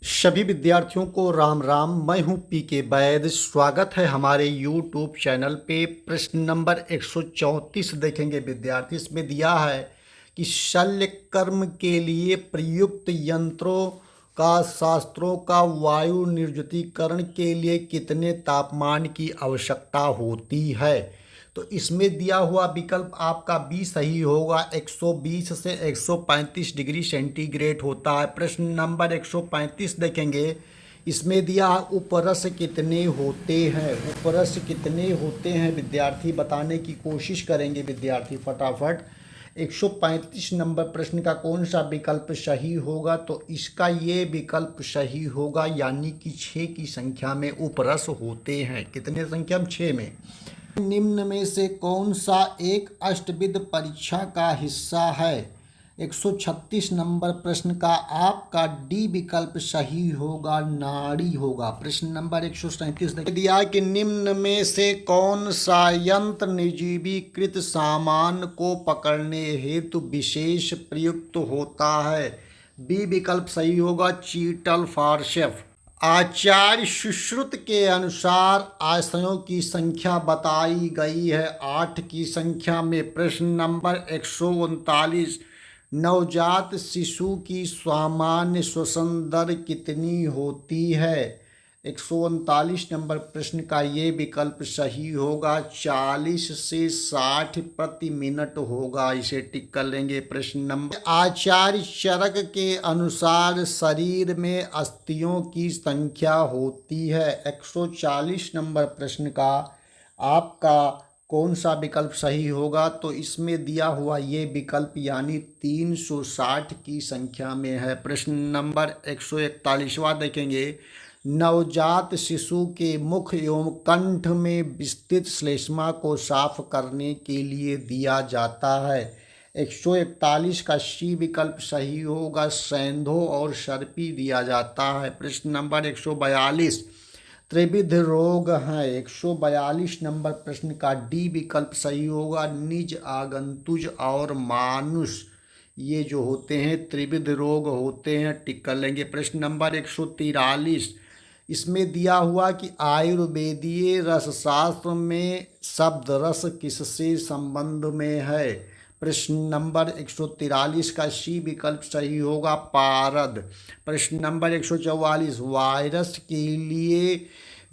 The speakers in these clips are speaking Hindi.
सभी विद्यार्थियों को राम राम। मैं हूं पी के वैद। स्वागत है हमारे यूट्यूब चैनल पे। प्रश्न नंबर 134 देखेंगे विद्यार्थी। इसमें दिया है कि शल्य कर्म के लिए प्रयुक्त यंत्रों का शास्त्रों का वायु निर्जुतीकरण के लिए कितने तापमान की आवश्यकता होती है। तो इसमें दिया हुआ विकल्प आपका बी सही होगा। 120 से 135 डिग्री सेंटीग्रेड होता है। प्रश्न नंबर 135 देखेंगे। इसमें दिया उपरस कितने होते हैं। उपरस कितने होते हैं विद्यार्थी बताने की कोशिश करेंगे विद्यार्थी फटाफट। 135 नंबर प्रश्न का कौन सा विकल्प सही होगा। तो इसका ये विकल्प सही होगा, यानी कि 6 की संख्या में उपरस होते हैं। कितने संख्या में? 6 में। निम्न में से कौन सा एक अष्टविध परीक्षा का हिस्सा है। 136 नंबर प्रश्न का आपका डी विकल्प सही होगा, नाड़ी होगा। प्रश्न नंबर 137 दिया कि निम्न में से कौन सा यंत्र निर्जीवीकृत सामान को पकड़ने हेतु विशेष प्रयुक्त होता है। बी विकल्प सही होगा, चीटल फॉरसेप्स। आचार्य सुश्रुत के अनुसार आशयों की संख्या बताई गई है 8 की संख्या में। प्रश्न नंबर 139 नवजात शिशु की सामान्य श्वसन दर कितनी होती है। 139 नंबर प्रश्न का ये विकल्प सही होगा, 40 से 60 प्रति मिनट होगा। इसे टिक कर लेंगे। प्रश्न नंबर आचार्य चरक के अनुसार शरीर में अस्थियों की संख्या होती है। 140 नंबर प्रश्न का आपका कौन सा विकल्प सही होगा। तो इसमें दिया हुआ ये विकल्प यानी 360 की संख्या में है। प्रश्न नंबर 141वां देखेंगे। नवजात शिशु के मुख एवं कंठ में विस्तृत श्लेष्मा को साफ करने के लिए दिया जाता है। 141 का सी विकल्प सही होगा, सेंधो और सर्पी दिया जाता है। प्रश्न नंबर 142 त्रिविध रोग हैं। 142 नंबर प्रश्न का डी विकल्प सही होगा, निज, आगंतुज और मानुष ये जो होते हैं त्रिविध रोग होते हैं। टिक कर लेंगे। प्रश्न नंबर 143 इसमें दिया हुआ कि आयुर्वेदीय रसशास्त्र में शब्द रस किससे संबंध में है। प्रश्न नंबर 143 का सी विकल्प सही होगा, पारद। प्रश्न नंबर 144 वायरस के लिए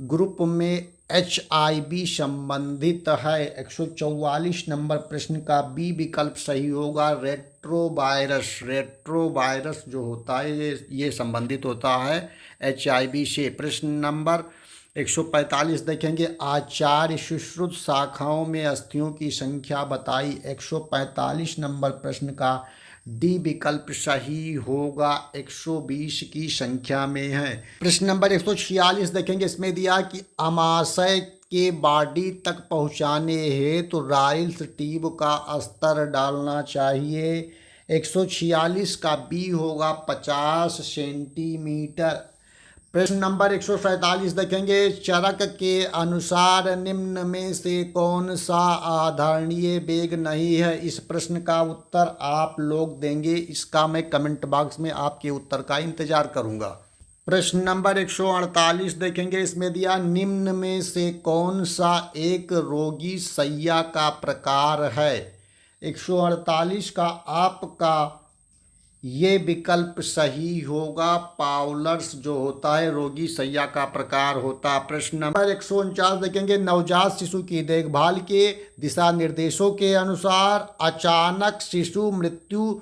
ग्रुप में HIV संबंधित है। 144 नंबर प्रश्न का बी विकल्प सही होगा, रेट्रोवायरस। रेट्रोवायरस जो होता है ये संबंधित होता है HIV से। प्रश्न नंबर 145 देखेंगे। आचार्य सुश्रुत शाखाओं में अस्थियों की संख्या बताई। 145 नंबर प्रश्न का डी विकल्प सही होगा, 120 की संख्या में है। प्रश्न नंबर 146 देखेंगे। इसमें दिया कि अमाशय के बॉडी तक पहुंचाने हेतु राइल्स ट्यूब का स्तर डालना चाहिए। 146 का बी होगा, 50 सेंटीमीटर। प्रश्न नंबर 147 देखेंगे। चरक के अनुसार निम्न में से कौन सा आधारणीय वेग नहीं है। इस प्रश्न का उत्तर आप लोग देंगे। इसका मैं कमेंट बॉक्स में आपके उत्तर का इंतजार करूंगा। प्रश्न नंबर 148 देखेंगे। इसमें दिया निम्न में से कौन सा एक रोगी शैय्या का प्रकार है। 148 का आपका ये विकल्प सही होगा, पाउलर्स जो होता है रोगी शैय्या का प्रकार होता है। प्रश्न नंबर 149 देखेंगे। नवजात शिशु की देखभाल के दिशा निर्देशों के अनुसार अचानक शिशु मृत्यु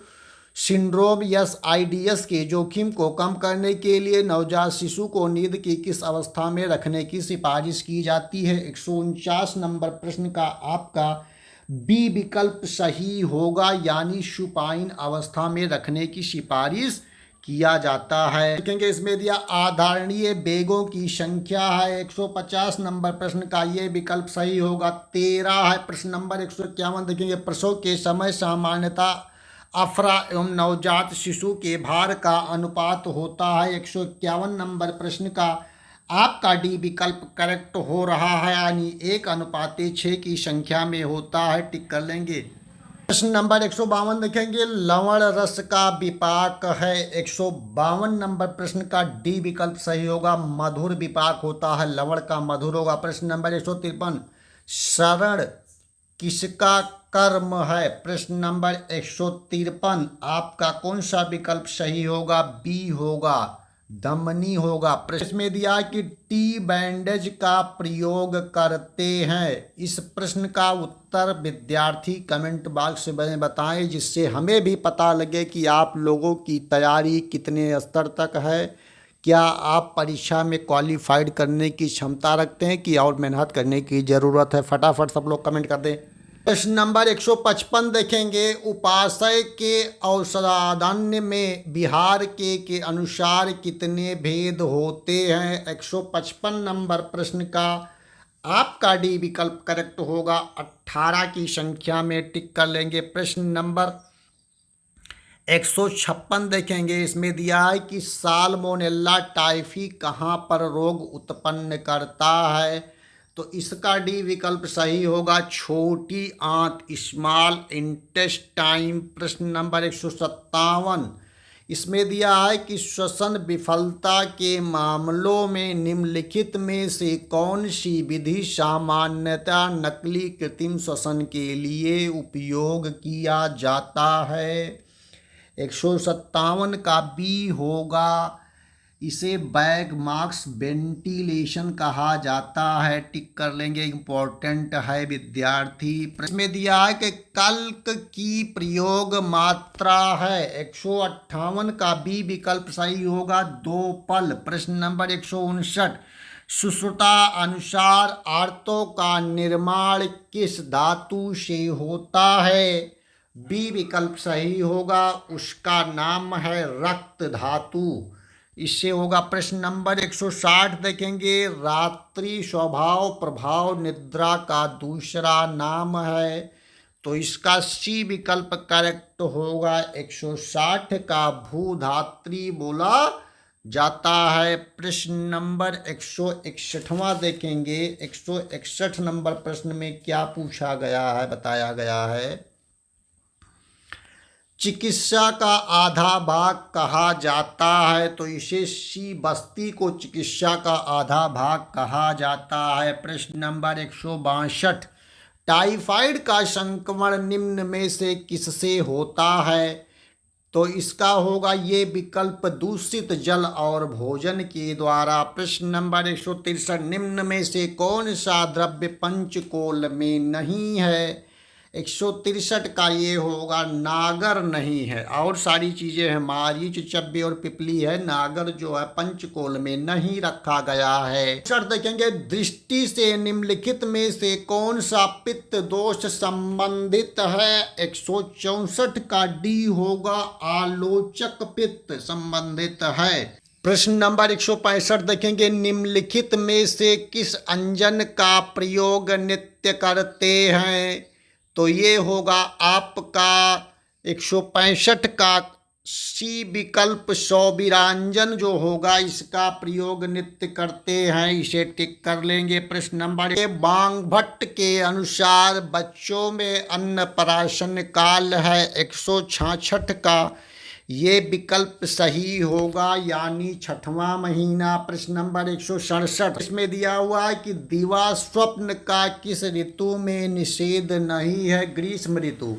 सिंड्रोम SIDS के जोखिम को कम करने के लिए नवजात शिशु को नींद की किस अवस्था में रखने की सिफारिश की जाती है। 149 नंबर प्रश्न का आपका बी विकल्प सही होगा, यानी सुपाइन अवस्था में रखने की सिफारिश किया जाता है। देखेंगे इसमें दिया आधारणीय वेगों की संख्या है। 150 नंबर प्रश्न का ये विकल्प सही होगा, 13 है। प्रश्न नंबर 151 देखेंगे। प्रसव के समय सामान्यता अफरा एवं नवजात शिशु के भार का अनुपात होता है। 151 नंबर प्रश्न का आपका डी विकल्प करेक्ट हो रहा है, यानी 1:6 की संख्या में होता है। टिक कर लेंगे। प्रश्न नंबर 152 देखेंगे, लवण रस का विपाक है। 152 नंबर प्रश्न का डी विकल्प सही होगा, मधुर विपाक होता है, लवण का मधुर होगा। प्रश्न नंबर 153, शरण किसका कर्म है। प्रश्न नंबर 153, आपका कौन सा विकल्प सही होगा, बी होगा, दमनी होगा। प्रश्न में दिया कि टी बैंडेज का प्रयोग करते हैं। इस प्रश्न का उत्तर विद्यार्थी कमेंट बॉक्स में बताएं, जिससे हमें भी पता लगे कि आप लोगों की तैयारी कितने स्तर तक है। क्या आप परीक्षा में क्वालिफाइड करने की क्षमता रखते हैं कि और मेहनत करने की ज़रूरत है। फटाफट सब लोग कमेंट कर दें। प्रश्न नंबर 155 देखेंगे, उपाशय के औषधान्य में बिहार के अनुसार कितने भेद होते हैं। 155 नंबर प्रश्न का आपका डी विकल्प करेक्ट होगा, 18 की संख्या में टिक कर लेंगे। प्रश्न नंबर 156 देखेंगे, इसमें दिया है कि साल्मोनेला टाइफी कहाँ पर रोग उत्पन्न करता है। तो इसका डी विकल्प सही होगा, छोटी आंत, स्मॉल इंटेस्टाइन। प्रश्न नंबर 157, इसमें दिया है कि श्वसन विफलता के मामलों में निम्नलिखित में से कौन सी विधि सामान्यतः नकली कृत्रिम श्वसन के लिए उपयोग किया जाता है। 157 का बी होगा, इसे बैग मार्क्स वेंटिलेशन कहा जाता है। टिक कर लेंगे, इंपॉर्टेंट है विद्यार्थी। प्रश्न में दिया है कि कल्क की प्रयोग मात्रा है। 158 का बी विकल्प सही होगा, 2 पल। प्रश्न नंबर 159, सुश्रुता अनुसार आर्तों का निर्माण किस धातु से होता है। बी विकल्प सही होगा, उसका नाम है रक्त धातु, इससे होगा। प्रश्न नंबर 160 देखेंगे, रात्रि स्वभाव प्रभाव निद्रा का दूसरा नाम है। तो इसका सी विकल्प करेक्ट होगा, 160 का भूधात्री बोला जाता है। प्रश्न नंबर 161वां देखेंगे, 161 नंबर प्रश्न में क्या पूछा गया है, बताया गया है, चिकित्सा का आधा भाग कहा जाता है। तो इसे सी, बस्ती को चिकित्सा का आधा भाग कहा जाता है। प्रश्न नंबर 162, टाइफाइड का संक्रमण निम्न में से किससे होता है। तो इसका होगा ये विकल्प, दूषित जल और भोजन के द्वारा। प्रश्न नंबर 163, निम्न में से कौन सा द्रव्य पंचकोल में नहीं है। 163 का ये होगा, नागर नहीं है, और सारी चीज़ें हैं, मारीच, चब्बे और पिपली है, नागर जो है पंचकोल में नहीं रखा गया है। सर देखेंगे, दृष्टि से निम्नलिखित में से कौन सा पित्त दोष संबंधित है। 164 का डी होगा, आलोचक पित्त संबंधित है। प्रश्न नंबर 165 देखेंगे, निम्नलिखित में से किस अंजन का प्रयोग नित्य करते हैं। तो ये होगा आपका 165 का सी विकल्प, सौबिरांजन जो होगा, इसका प्रयोग नित्य करते हैं, इसे टिक कर लेंगे। प्रश्न नंबर बांगभट्ट के अनुसार बच्चों में अन्नप्राशन काल है। 166 का ये विकल्प सही होगा, यानी 6वां महीना। प्रश्न नंबर 167, इसमें दिया हुआ है कि दिवा स्वप्न का किस ऋतु में निषेध नहीं है। ग्रीष्म ऋतु।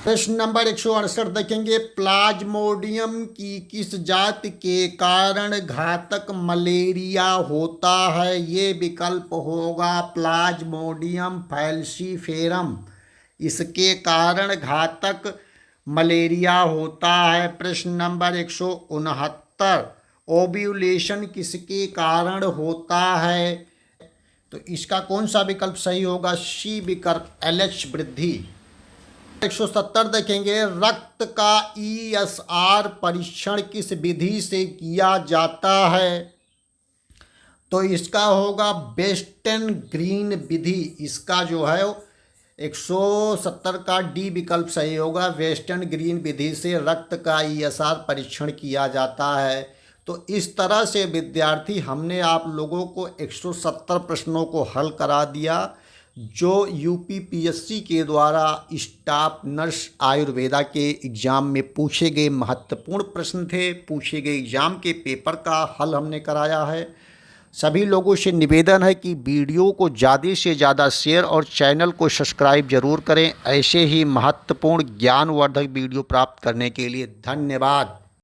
प्रश्न नंबर 168 देखेंगे, प्लाज्मोडियम की किस जाति के कारण घातक मलेरिया होता है। ये विकल्प होगा, प्लाज्मोडियम फैल्सीफेरम, इसके कारण घातक मलेरिया होता है। प्रश्न नंबर 169, ओव्यूलेशन किसके कारण होता है। तो इसका कौन सा विकल्प सही होगा, सी विकल्प, एलएच वृद्धि। 170 देखेंगे, रक्त का ईएसआर परीक्षण किस विधि से किया जाता है। तो इसका होगा वेस्टर्न ग्रीन विधि, इसका जो है 170 का डी विकल्प सही होगा, वेस्टर्न ग्रीन विधि से रक्त का ईएसआर परीक्षण किया जाता है। तो इस तरह से विद्यार्थी हमने आप लोगों को 170 प्रश्नों को हल करा दिया। जो यूपीपीएससी के द्वारा स्टाफ नर्स आयुर्वेदा के एग्ज़ाम में पूछे गए महत्वपूर्ण प्रश्न थे। पूछे गए एग्ज़ाम के पेपर का हल हमने कराया है। सभी लोगों से निवेदन है कि वीडियो को ज़्यादा से ज़्यादा शेयर और चैनल को सब्सक्राइब जरूर करें। ऐसे ही महत्वपूर्ण ज्ञानवर्धक वीडियो प्राप्त करने के लिए धन्यवाद।